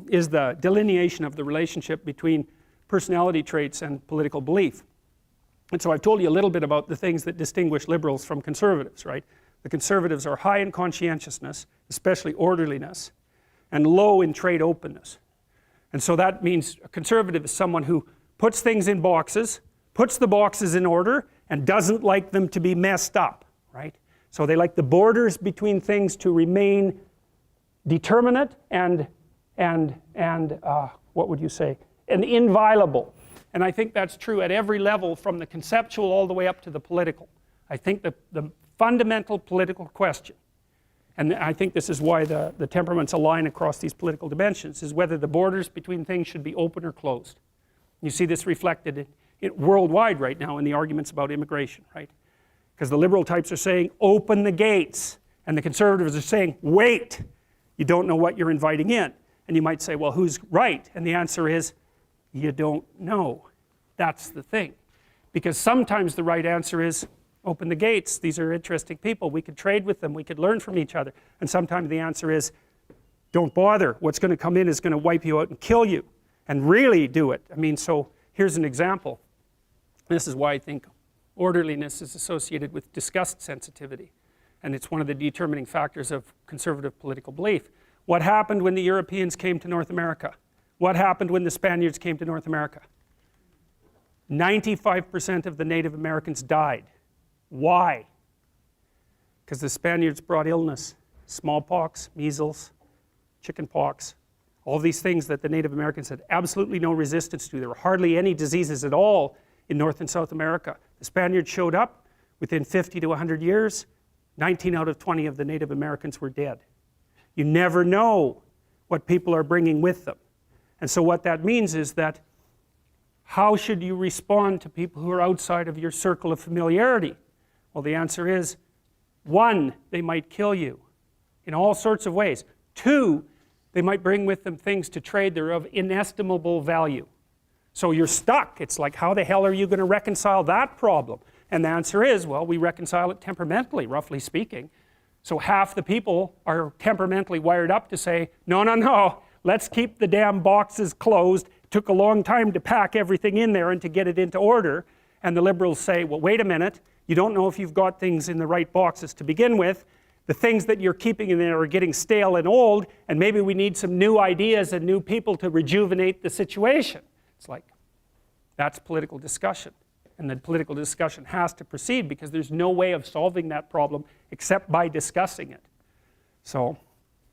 is the delineation of the relationship between personality traits and political belief. And so I've told you a little bit about the things that distinguish liberals from conservatives, right? The conservatives are high in conscientiousness, especially orderliness, and low in trade openness. And so that means a conservative is someone who puts things in boxes, puts the boxes in order, and doesn't like them to be messed up, right? So they like the borders between things to remain determinate and what would you say? And inviolable. And I think that's true at every level, from the conceptual all the way up to the political. I think the fundamental political question, and I think this is why the temperaments align across these political dimensions, is whether the borders between things should be open or closed. You see this reflected worldwide right now in the arguments about immigration, right? Because the liberal types are saying, open the gates, and the conservatives are saying, wait, you don't know what you're inviting in. And you might say, well, who's right? And the answer is, you don't know. That's the thing. Because sometimes the right answer is, open the gates, these are interesting people, we could trade with them, we could learn from each other. And sometimes the answer is, don't bother, what's going to come in is going to wipe you out and kill you. And really do it. I mean, so here's an example. This is why I think orderliness is associated with disgust sensitivity. And it's one of the determining factors of conservative political belief. What happened when the Europeans came to North America? What happened when the Spaniards came to North America? 95% of the Native Americans died. Why? Because the Spaniards brought illness. Smallpox, measles, chickenpox, all these things that the Native Americans had absolutely no resistance to. There were hardly any diseases at all in North and South America. The Spaniards showed up. Within 50 to 100 years, 19 out of 20 of the Native Americans were dead. You never know what people are bringing with them. And so what that means is that how should you respond to people who are outside of your circle of familiarity? Well, the answer is, 1, they might kill you in all sorts of ways. 2, they might bring with them things to trade that are of inestimable value. So you're stuck. It's like, how the hell are you going to reconcile that problem? And the answer is, well, we reconcile it temperamentally, roughly speaking. So half the people are temperamentally wired up to say, no, no, no, let's keep the damn boxes closed. It took a long time to pack everything in there and to get it into order. And the liberals say, well, wait a minute, you don't know if you've got things in the right boxes to begin with. The things that you're keeping in there are getting stale and old, and maybe we need some new ideas and new people to rejuvenate the situation. It's like, that's political discussion. And the political discussion has to proceed because there's no way of solving that problem except by discussing it. So